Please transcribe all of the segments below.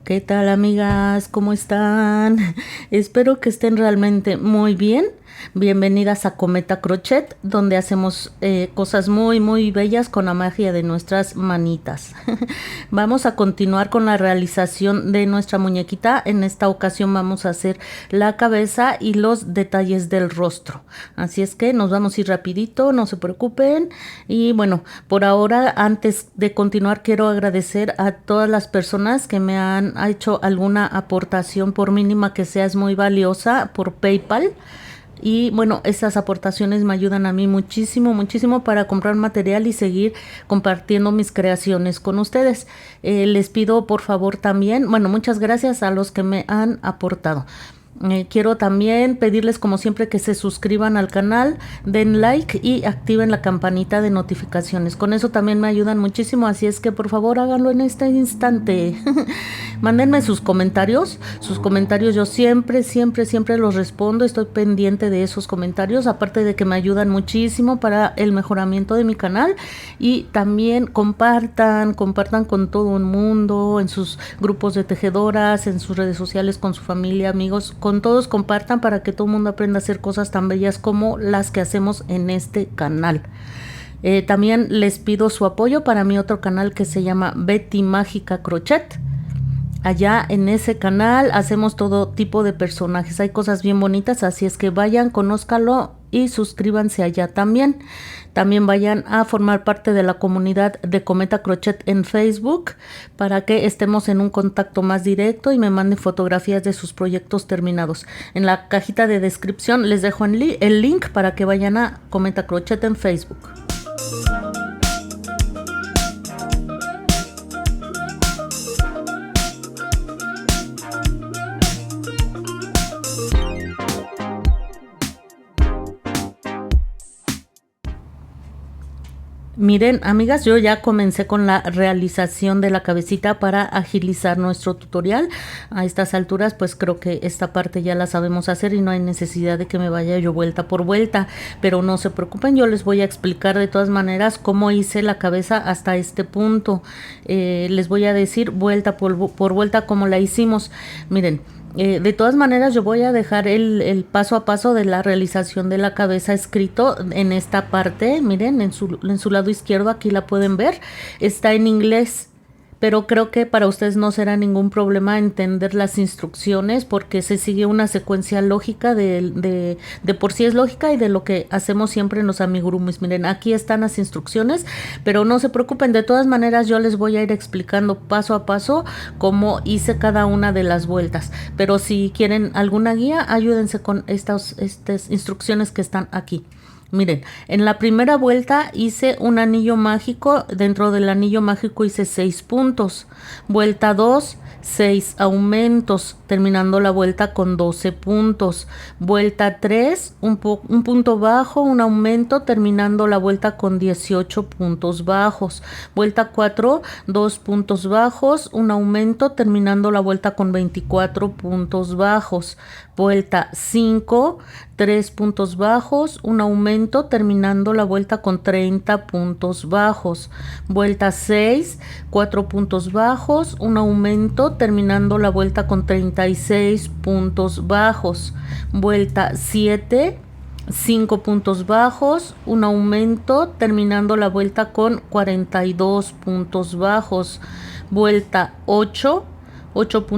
¿Qué tal, amigas? ¿Cómo están? Espero que estén realmente muy bien. Bienvenidas a Cometa Crochet, donde hacemos cosas muy bellas con la magia de nuestras manitas. Vamos a continuar con la realización de nuestra muñequita. En esta ocasión vamos a hacer la cabeza y los detalles del rostro. Así es que nos vamos a ir rapidito, no se preocupen. Y bueno, por ahora, antes de continuar, quiero agradecer a todas las personas que me han hecho alguna aportación, por mínima que sea, es muy valiosa, por PayPal. Y bueno, esas aportaciones me ayudan a mí muchísimo para comprar material y seguir compartiendo mis creaciones con ustedes. Les pido por favor también, bueno, muchas gracias a los que me han aportado. Quiero también pedirles, como siempre, que se suscriban al canal, den like y activen la campanita de notificaciones. Con eso también me ayudan muchísimo, así es que por favor háganlo en este instante. Mándenme sus comentarios. Sus comentarios yo siempre los respondo. Estoy pendiente de esos comentarios, aparte de que me ayudan muchísimo para el mejoramiento de mi canal. Y también compartan con todo el mundo, en sus grupos de tejedoras, en sus redes sociales, con su familia, amigos, con todos compartan para que todo el mundo aprenda a hacer cosas tan bellas como las que hacemos en este canal. También les pido su apoyo para mi otro canal que se llama Betty Mágica Crochet. Allá en ese canal hacemos todo tipo de personajes, hay cosas bien bonitas, así es que vayan, conózcalo y suscríbanse allá también. También vayan a formar parte de la comunidad de Cometa Crochet en Facebook para que estemos en un contacto más directo y me manden fotografías de sus proyectos terminados. En la cajita de descripción les dejo el link para que vayan a Cometa Crochet en Facebook. Miren, amigas, yo ya comencé con la realización de la cabecita para agilizar nuestro tutorial. A estas alturas, pues creo que esta parte ya la sabemos hacer y no hay necesidad de que me vaya yo vuelta por vuelta. Pero no se preocupen, yo les voy a explicar de todas maneras cómo hice la cabeza hasta este punto. Les voy a decir vuelta por vuelta cómo la hicimos. Miren. De todas maneras yo voy a dejar el paso a paso de la realización de la cabeza escrito en esta parte. Miren, en su lado izquierdo, aquí la pueden ver, está en inglés, pero creo que para ustedes no será ningún problema entender las instrucciones porque se sigue una secuencia lógica de por sí es lógica y de lo que hacemos siempre en los amigurumis. Miren, aquí están las instrucciones, pero no se preocupen, de todas maneras yo les voy a ir explicando paso a paso cómo hice cada una de las vueltas. Pero si quieren alguna guía, ayúdense con estas instrucciones que están aquí. Miren, en la primera vuelta hice un anillo mágico, dentro del anillo mágico hice 6 puntos. Vuelta 2, 6 aumentos, terminando la vuelta con 12 puntos. Vuelta 3, un punto bajo, un aumento, terminando la vuelta con 18 puntos bajos. Vuelta 4, 2 puntos bajos, un aumento, terminando la vuelta con 24 puntos bajos. Vuelta 5, 3 puntos bajos, un aumento, terminando la vuelta con 30 puntos bajos. Vuelta 6, 4 puntos bajos, un aumento, terminando la vuelta con 36 puntos bajos. Vuelta 7, 5 puntos bajos, un aumento, terminando la vuelta con 42 puntos bajos. Vuelta 8, 6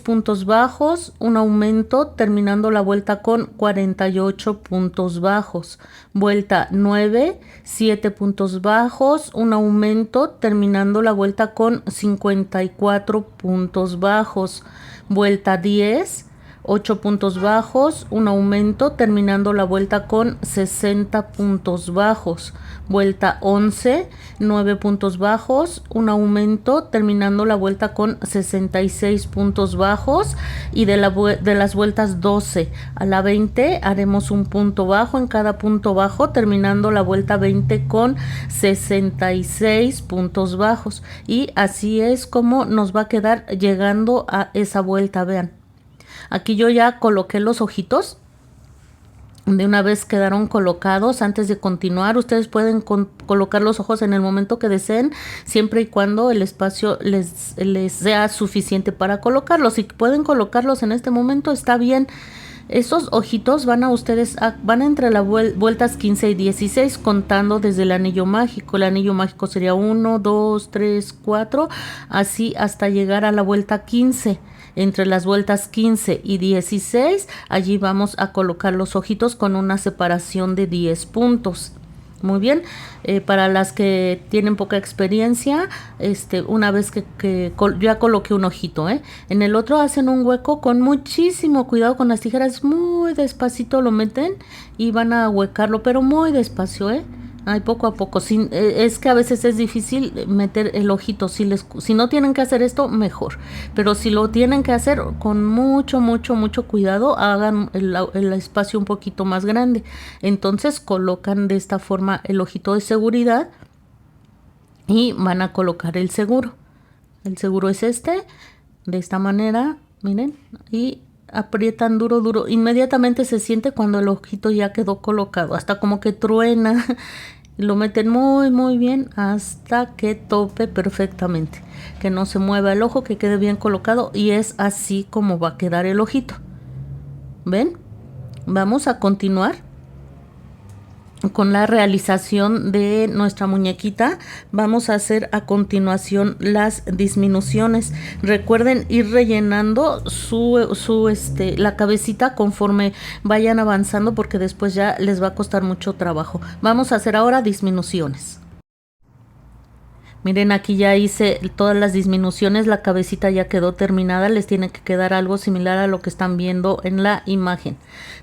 puntos bajos, un aumento, terminando la vuelta con 48 puntos bajos. Vuelta 9, 7 puntos bajos, un aumento, terminando la vuelta con 54 puntos bajos. Vuelta 10, 8 puntos bajos, un aumento, terminando la vuelta con 60 puntos bajos. Vuelta 11, 9 puntos bajos, un aumento, terminando la vuelta con 66 puntos bajos. Y de las vueltas 12 a la 20 haremos un punto bajo en cada punto bajo, terminando la vuelta 20 con 66 puntos bajos. Y así es como nos va a quedar llegando a esa vuelta, vean. Aquí yo ya coloqué los ojitos De una vez quedaron colocados. Antes de continuar, ustedes pueden colocar los ojos en el momento que deseen, siempre y cuando el espacio les sea suficiente para colocarlos. Si pueden colocarlos en este momento, está bien. Esos ojitos van van entre las vueltas 15 y 16, contando desde el anillo mágico. El anillo mágico sería 1, 2, 3, 4, así hasta llegar a la vuelta 15. Entre las vueltas 15 y 16, allí vamos a colocar los ojitos con una separación de 10 puntos. Muy bien, para las que tienen poca experiencia, una vez que ya coloqué un ojito, en el otro hacen un hueco con muchísimo cuidado con las tijeras, muy despacito lo meten y van a huecarlo, pero muy despacio, Ay, poco a poco. Es que a veces es difícil meter el ojito. Si no tienen que hacer esto, mejor. Pero si lo tienen que hacer, con mucho, mucho, mucho cuidado, hagan el espacio un poquito más grande. Entonces colocan de esta forma el ojito de seguridad y van a colocar el seguro. El seguro es de esta manera, miren, y aprietan duro, duro. Inmediatamente se siente cuando el ojito ya quedó colocado, hasta como que truena. Lo meten muy, muy bien hasta que tope perfectamente. Que no se mueva el ojo, que quede bien colocado, y es así como va a quedar el ojito. ¿Ven? Vamos a continuar con la realización de nuestra muñequita. Vamos a hacer a continuación las disminuciones. Recuerden ir rellenando la cabecita conforme vayan avanzando, porque después ya les va a costar mucho trabajo. Vamos a hacer ahora disminuciones. Miren, aquí ya hice todas las disminuciones, la cabecita ya quedó terminada. Les tiene que quedar algo similar a lo que están viendo en la imagen.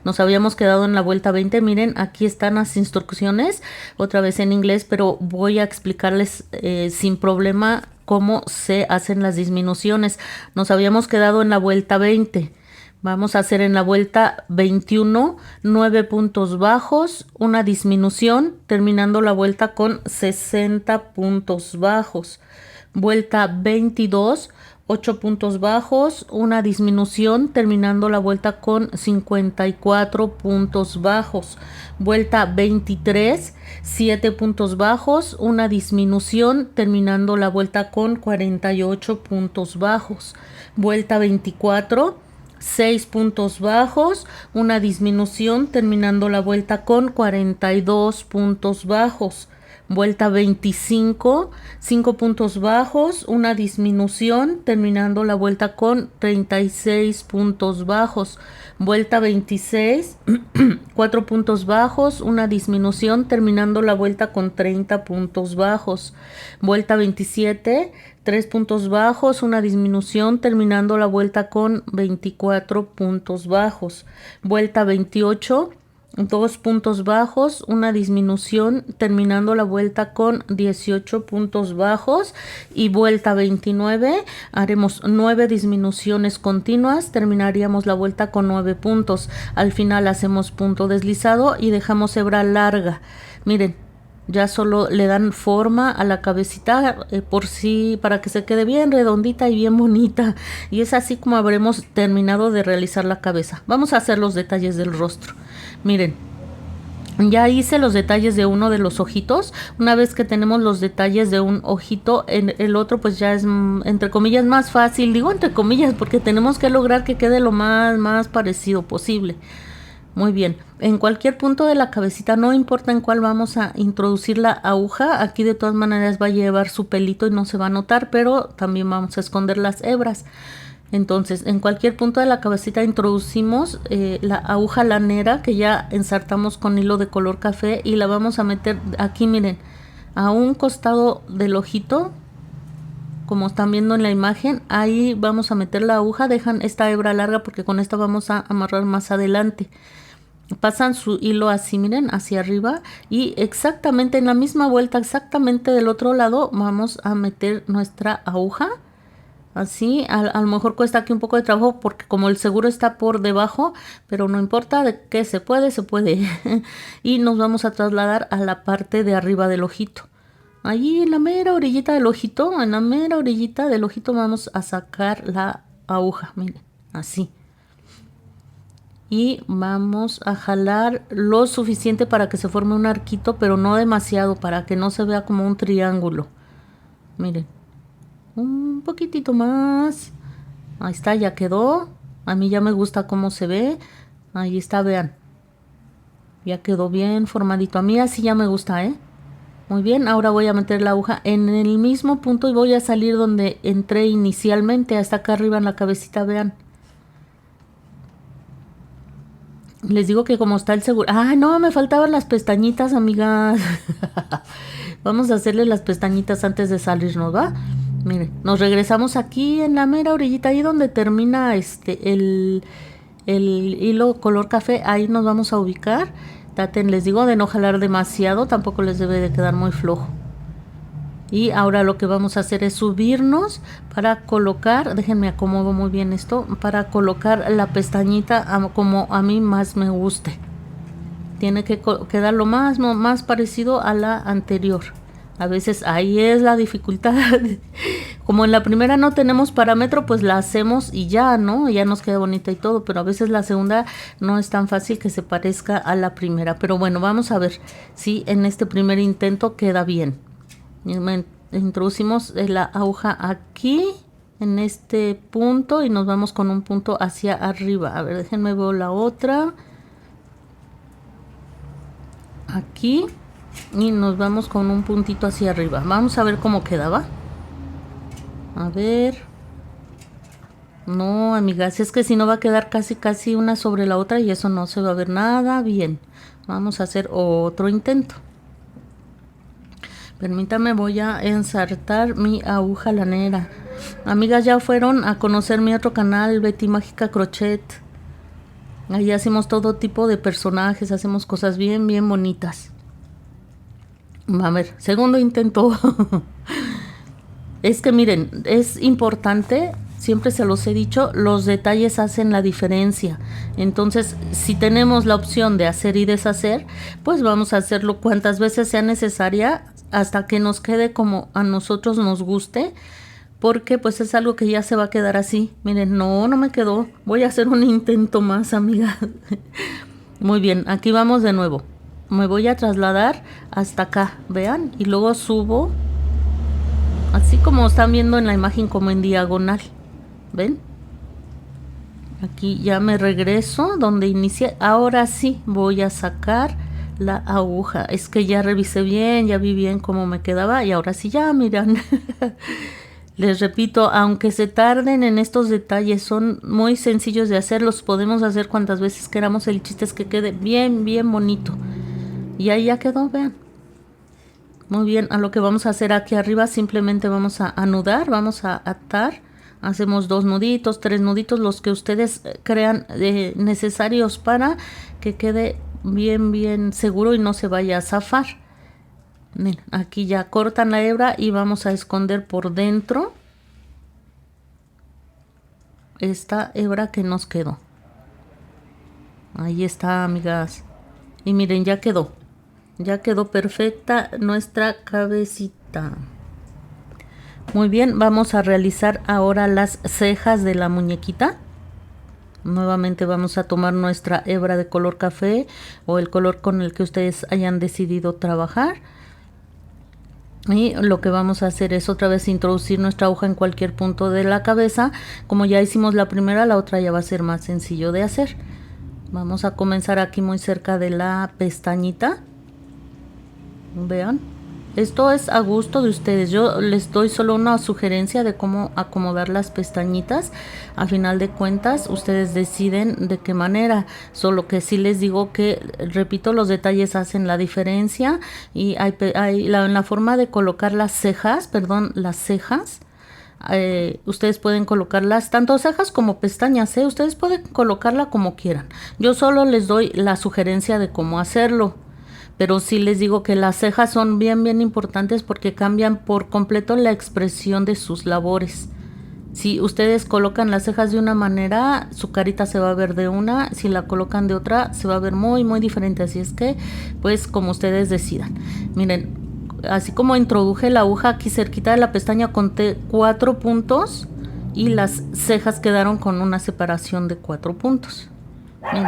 Nos habíamos quedado en la vuelta 20. Miren, aquí están las instrucciones, otra vez en inglés, pero voy a explicarles sin problema cómo se hacen las disminuciones. Nos habíamos quedado en la vuelta 20. Vamos a hacer en la vuelta 21 9 puntos bajos, una disminución, terminando la vuelta con 60 puntos bajos. Vuelta 22, 8 puntos bajos, una disminución, terminando la vuelta con 54 puntos bajos. Vuelta 23, 7 puntos bajos, una disminución, terminando la vuelta con 48 puntos bajos. Vuelta 24, 6 puntos bajos, una disminución, terminando la vuelta con 42 puntos bajos. Vuelta 25, 5 puntos bajos, una disminución, terminando la vuelta con 36 puntos bajos. Vuelta 26, 4 puntos bajos, una disminución, terminando la vuelta con 30 puntos bajos. Vuelta 27, 3 puntos bajos, una disminución, terminando la vuelta con 24 puntos bajos. Vuelta 28, 2 puntos bajos, una disminución, terminando la vuelta con 18 puntos bajos. Y vuelta 29, haremos 9 disminuciones continuas, terminaríamos la vuelta con 9 puntos. Al final hacemos punto deslizado y dejamos hebra larga. Miren, ya solo le dan forma a la cabecita para que se quede bien redondita y bien bonita. Y es así como habremos terminado de realizar la cabeza. Vamos a hacer los detalles del rostro. Miren, ya hice los detalles de uno de los ojitos. Una vez que tenemos los detalles de un ojito, en el otro pues ya es entre comillas más fácil. Digo entre comillas porque tenemos que lograr que quede lo más parecido posible. Muy bien, en cualquier punto de la cabecita, no importa en cuál vamos a introducir la aguja, aquí de todas maneras va a llevar su pelito y no se va a notar, pero también vamos a esconder las hebras. Entonces, en cualquier punto de la cabecita introducimos la aguja lanera que ya ensartamos con hilo de color café y la vamos a meter aquí, miren, a un costado del ojito, como están viendo en la imagen. Ahí vamos a meter la aguja. Dejan esta hebra larga porque con esta vamos a amarrar más adelante. Pasan su hilo así, miren, hacia arriba, y exactamente en la misma vuelta, exactamente del otro lado, vamos a meter nuestra aguja. Así, a lo mejor cuesta aquí un poco de trabajo porque como el seguro está por debajo, pero no importa, de que se puede, se puede. Y nos vamos a trasladar a la parte de arriba del ojito. Allí en la mera orillita del ojito, en la mera orillita del ojito vamos a sacar la aguja, miren, así. y vamos a jalar lo suficiente para que se forme un arquito, pero no demasiado, para que no se vea como un triángulo. Miren, un poquitito más. Ahí está, ya quedó. A mí ya me gusta cómo se ve. Ahí está, vean. Ya quedó bien formadito. A mí así ya me gusta, ¿eh? Muy bien, ahora voy a meter la aguja en el mismo punto y voy a salir donde entré inicialmente, hasta acá arriba en la cabecita, vean. Les digo que como está el seguro... ¡Ah, no! Me faltaban las pestañitas, amigas. Vamos a hacerle las pestañitas antes de salirnos, ¿va? Miren, nos regresamos aquí en la mera orillita, ahí donde termina el hilo color café. Ahí nos vamos a ubicar. Traten, les digo, de no jalar demasiado, tampoco les debe de quedar muy flojo. Y ahora lo que vamos a hacer es subirnos para colocar, déjenme acomodo muy bien esto, para colocar la pestañita como a mí más me guste. Tiene que quedar lo más parecido a la anterior. A veces ahí es la dificultad. Como en la primera no tenemos parámetro, pues la hacemos y ya, ¿no? Ya nos queda bonita y todo, pero a veces la segunda no es tan fácil que se parezca a la primera. Pero bueno, vamos a ver si en este primer intento queda bien. Introducimos la aguja aquí, en este punto, y nos vamos con un punto hacia arriba. A ver, déjenme ver la otra. Aquí. Y nos vamos con un puntito hacia arriba. Vamos a ver cómo quedaba. A ver. No, amigas, es que si no va a quedar casi una sobre la otra y eso no se va a ver nada bien. Vamos a hacer otro intento. Permítame, voy a ensartar mi aguja lanera. Amigas, ya fueron a conocer mi otro canal, Betty Mágica Crochet. Ahí hacemos todo tipo de personajes, hacemos cosas bien bonitas. A ver, segundo intento. Es que miren, es importante, siempre se los he dicho, los detalles hacen la diferencia. Entonces, si tenemos la opción de hacer y deshacer, pues vamos a hacerlo cuantas veces sea necesaria hasta que nos quede como a nosotros nos guste, porque pues es algo que ya se va a quedar así. Miren, no me quedó. Voy a hacer un intento más, amiga. Muy bien, aquí vamos de nuevo. Me voy a trasladar hasta acá, vean, y luego subo, así como están viendo en la imagen, como en diagonal, ¿ven? Aquí ya me regreso donde inicié. Ahora sí voy a sacar la aguja. Es que ya revisé bien, ya vi bien cómo me quedaba y ahora sí ya, miran. Les repito, aunque se tarden en estos detalles, son muy sencillos de hacer, los podemos hacer cuantas veces queramos. El chiste es que quede bien bonito. Y ahí ya quedó, vean. Muy bien, a lo que vamos a hacer aquí arriba, simplemente vamos a anudar, vamos a atar. Hacemos 2 nuditos, 3 nuditos, los que ustedes crean necesarios para que quede bien seguro y no se vaya a zafar. Miren, aquí ya cortan la hebra y vamos a esconder por dentro esta hebra que nos quedó. Ahí está, amigas. Y miren, ya quedó. Ya quedó perfecta nuestra cabecita. Muy bien, vamos a realizar ahora las cejas de la muñequita. Nuevamente vamos a tomar nuestra hebra de color café o el color con el que ustedes hayan decidido trabajar. Y lo que vamos a hacer es otra vez introducir nuestra aguja en cualquier punto de la cabeza. Como ya hicimos la primera, la otra ya va a ser más sencillo de hacer. Vamos a comenzar aquí muy cerca de la pestañita. Vean, esto es a gusto de ustedes. Yo les doy solo una sugerencia de cómo acomodar las pestañitas. A final de cuentas, ustedes deciden de qué manera. Solo que sí les digo que, repito, los detalles hacen la diferencia. Y en la forma de colocar las cejas, ustedes pueden colocarlas tanto cejas como pestañas, ustedes pueden colocarla como quieran. Yo solo les doy la sugerencia de cómo hacerlo. Pero sí les digo que las cejas son bien importantes porque cambian por completo la expresión de sus labores. Si ustedes colocan las cejas de una manera, su carita se va a ver de una. Si la colocan de otra, se va a ver muy diferente. Así es que, pues, como ustedes decidan. Miren, así como introduje la aguja aquí cerquita de la pestaña, conté 4 puntos y las cejas quedaron con una separación de 4 puntos. Miren,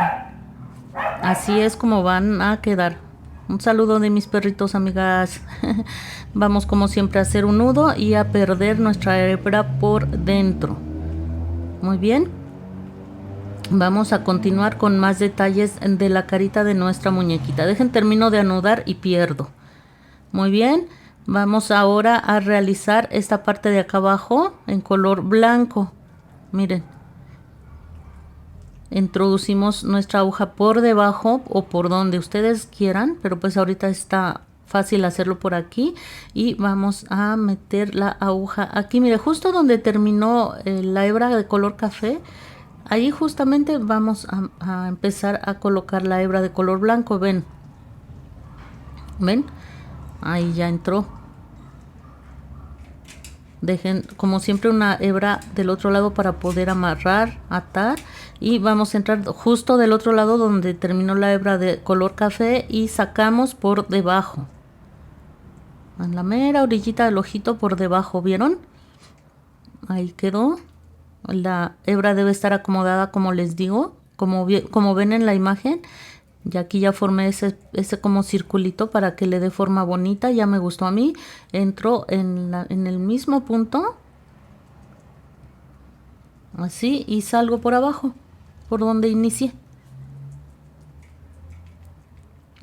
así es como van a quedar. Un saludo de mis perritos, amigas. Vamos como siempre a hacer un nudo y a perder nuestra hebra por dentro. Muy bien. Vamos a continuar con más detalles de la carita de nuestra muñequita. Dejen, termino de anudar y pierdo. Muy bien. Vamos ahora a realizar esta parte de acá abajo en color blanco. Miren. Introducimos nuestra aguja por debajo o por donde ustedes quieran, pero pues ahorita está fácil hacerlo por aquí y vamos a meter la aguja aquí. Mire, justo donde terminó la hebra de color café, ahí justamente vamos a empezar a colocar la hebra de color blanco. Ven, ahí ya entró. Dejen como siempre una hebra del otro lado para poder amarrar, atar, y vamos a entrar justo del otro lado donde terminó la hebra de color café y sacamos por debajo, en la mera orillita del ojito por debajo. ¿Vieron? Ahí quedó. La hebra debe estar acomodada como les digo, como ven en la imagen. Y aquí ya formé ese como circulito para que le dé forma bonita. Ya me gustó a mí. Entro en el mismo punto. Así. Y salgo por abajo. Por donde inicié.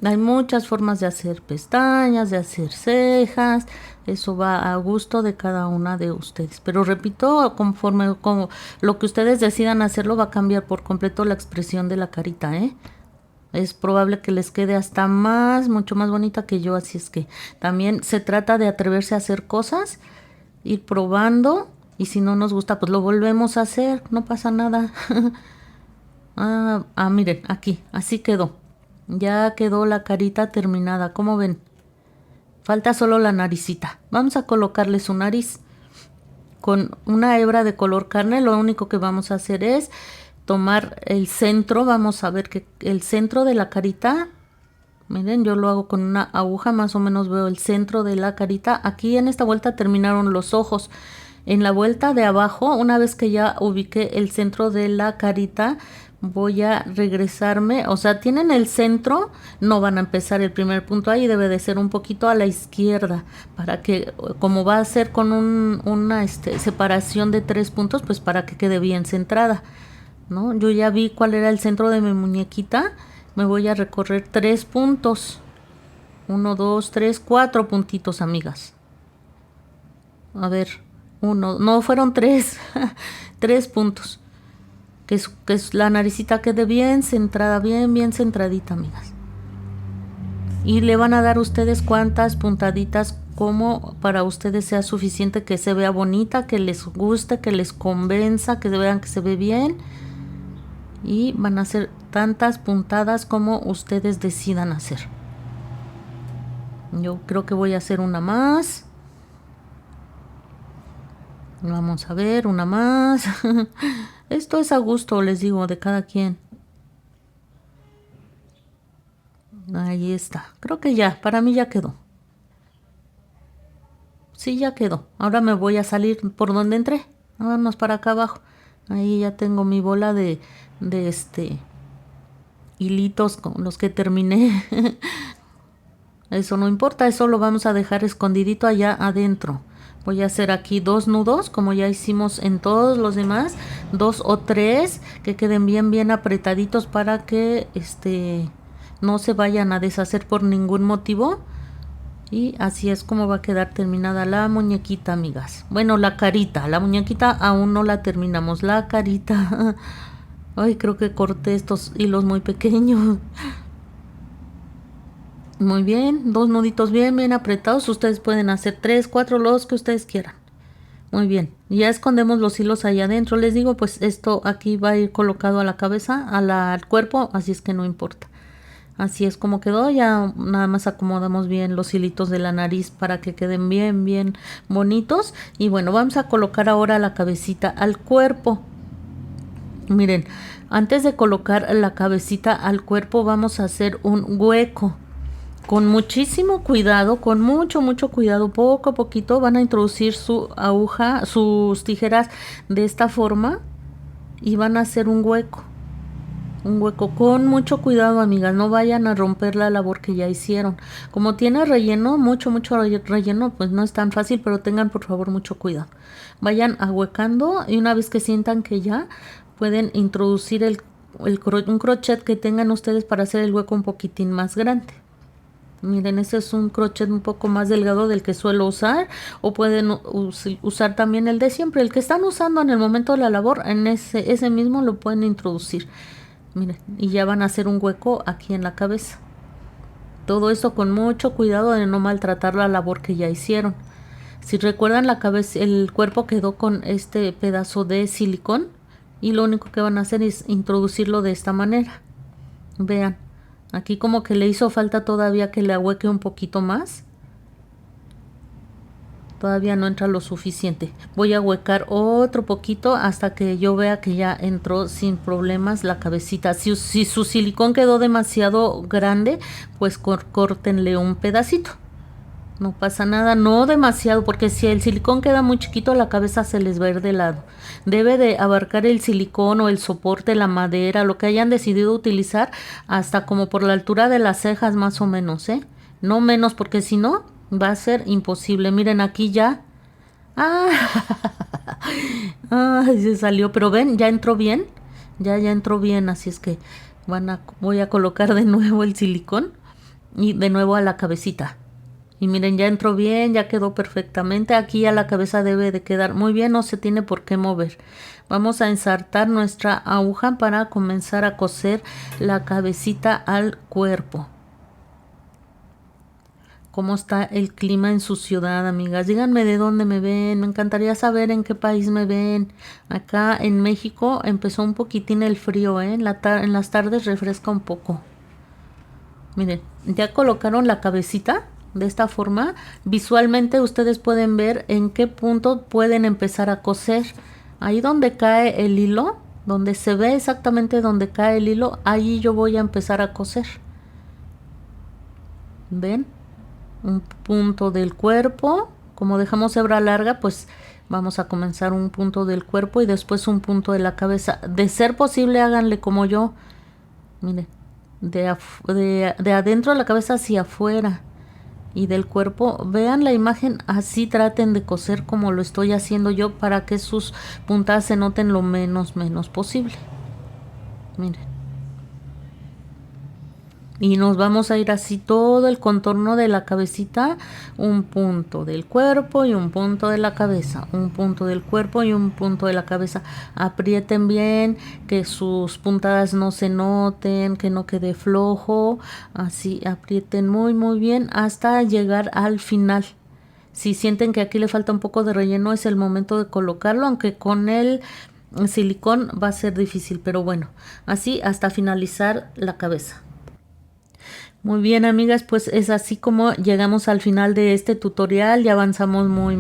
Hay muchas formas de hacer pestañas, de hacer cejas. Eso va a gusto de cada una de ustedes. Pero repito, conforme como lo que ustedes decidan hacerlo, va a cambiar por completo la expresión de la carita, ¿eh? Es probable que les quede hasta mucho más bonita que yo, así es que también se trata de atreverse a hacer cosas, ir probando, y si no nos gusta, pues lo volvemos a hacer, no pasa nada. Miren, aquí, así quedó. Ya quedó la carita terminada, ¿cómo ven? Falta solo la naricita. Vamos a colocarle su nariz con una hebra de color carne. Lo único que vamos a hacer es tomar el centro. Vamos a ver que el centro de la carita, miren, yo lo hago con una aguja, más o menos veo el centro de la carita. Aquí en esta vuelta terminaron los ojos. En la vuelta de abajo, una vez que ya ubiqué el centro de la carita, voy a regresarme, o sea, tienen el centro, no van a empezar el primer punto ahí, debe de ser un poquito a la izquierda, para que, como va a ser con una separación de 3 puntos, pues para que quede bien centrada, ¿no? Yo ya vi cuál era el centro de mi muñequita. Me voy a recorrer 3 puntos. 1, 2, 3, 4 puntitos, amigas. A ver, no, fueron 3. 3 puntos. Que es la naricita quede bien centrada, bien centradita, amigas. Y le van a dar ustedes cuantas puntaditas como para ustedes sea suficiente, que se vea bonita, que les guste, que les convenza, que vean que se ve bien. Y van a hacer tantas puntadas como ustedes decidan hacer. Yo creo que voy a hacer una más. Vamos a ver, una más. Esto es a gusto, les digo, de cada quien. Ahí está. Creo que ya, para mí ya quedó. Sí, ya quedó. Ahora me voy a salir por donde entré. Vámonos para acá abajo. Ahí ya tengo mi bola de hilitos con los que terminé. Eso no importa, eso lo vamos a dejar escondidito allá adentro. Voy a hacer aquí 2 nudos, como ya hicimos en todos los demás, 2 o 3, que queden bien apretaditos para que no se vayan a deshacer por ningún motivo. Y así es como va a quedar terminada la muñequita, amigas. Bueno, la carita, la muñequita aún no la terminamos, la carita. Ay, creo que corté estos hilos muy pequeños. Muy bien, 2 nuditos bien apretados. Ustedes pueden hacer 3, 4, los que ustedes quieran. Muy bien, ya escondemos los hilos allá adentro. Les digo, pues esto aquí va a ir colocado a la cabeza, al cuerpo, así es que no importa. Así es como quedó. Ya nada más acomodamos bien los hilitos de la nariz para que queden bien bonitos. Y bueno, vamos a colocar ahora la cabecita al cuerpo. Miren, antes de colocar la cabecita al cuerpo vamos a hacer un hueco. Con muchísimo cuidado, con mucho cuidado, poco a poquito van a introducir su aguja, sus tijeras de esta forma y van a hacer un hueco. Un hueco con mucho cuidado, amigas, no vayan a romper la labor que ya hicieron. Como tiene relleno, mucho relleno, pues no es tan fácil, pero tengan por favor mucho cuidado. Vayan ahuecando y una vez que sientan que ya pueden introducir un crochet que tengan ustedes para hacer el hueco un poquitín más grande. Miren, este es un crochet un poco más delgado del que suelo usar, o pueden usar también el de siempre, el que están usando en el momento de la labor, en ese mismo lo pueden introducir. Miren, y ya van a hacer un hueco aquí en la cabeza. Todo esto con mucho cuidado de no maltratar la labor que ya hicieron. Si recuerdan, la cabeza, el cuerpo quedó con este pedazo de silicón y lo único que van a hacer es introducirlo de esta manera. Vean, aquí como que le hizo falta todavía que le ahueque un poquito más. Todavía no entra lo suficiente. Voy a huecar otro poquito hasta que yo vea que ya entró sin problemas la cabecita. Si su silicón quedó demasiado grande, pues córtenle un pedacito. No pasa nada, no demasiado, porque si el silicón queda muy chiquito, la cabeza se les va a ir de lado. Debe de abarcar el silicón o el soporte, la madera, lo que hayan decidido utilizar, hasta como por la altura de las cejas más o menos, ¿eh? No menos, porque si no, va a ser imposible. Miren, aquí ya. ¡Ah! ¡Ay! Se salió, pero ven, ya entró bien. Ya entró bien, así es que voy a colocar de nuevo el silicón y de nuevo a la cabecita. Y miren, ya entró bien, ya quedó perfectamente. Aquí ya la cabeza debe de quedar muy bien, no se tiene por qué mover. Vamos a ensartar nuestra aguja para comenzar a coser la cabecita al cuerpo. ¿Cómo está el clima en su ciudad, amigas? Díganme de dónde me ven. Me encantaría saber en qué país me ven. Acá en México empezó un poquitín el frío, ¿eh? En las tardes refresca un poco. Miren, ya colocaron la cabecita. De esta forma, visualmente ustedes pueden ver en qué punto pueden empezar a coser. Ahí donde cae el hilo, donde se ve exactamente donde cae el hilo, ahí yo voy a empezar a coser. ¿Ven? Un punto del cuerpo. Como dejamos hebra larga, pues vamos a comenzar un punto del cuerpo y después un punto de la cabeza. De ser posible, háganle como yo. Miren, de adentro de la cabeza hacia afuera. Y del cuerpo, vean la imagen, así traten de coser como lo estoy haciendo yo para que sus puntadas se noten lo menos posible. Miren. Y nos vamos a ir así todo el contorno de la cabecita, un punto del cuerpo y un punto de la cabeza, un punto del cuerpo y un punto de la cabeza. Aprieten bien, que sus puntadas no se noten, que no quede flojo, así aprieten muy bien hasta llegar al final. Si sienten que aquí le falta un poco de relleno, es el momento de colocarlo, aunque con el silicón va a ser difícil, pero bueno, así hasta finalizar la cabeza. Muy bien, amigas, pues es así como llegamos al final de este tutorial. Ya avanzamos muy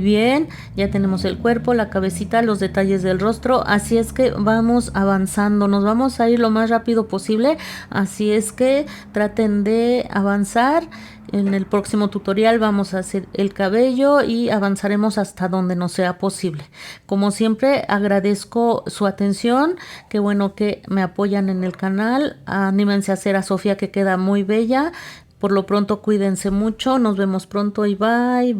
bien. Ya tenemos el cuerpo, la cabecita, los detalles del rostro. Así es que vamos avanzando. Nos vamos a ir lo más rápido posible. Así es que traten de avanzar. En el próximo tutorial vamos a hacer el cabello y avanzaremos hasta donde nos sea posible. Como siempre, agradezco su atención. Qué bueno que me apoyan en el canal. Anímense a hacer a Sofía, que queda muy bella. Por lo pronto, cuídense mucho. Nos vemos pronto y bye.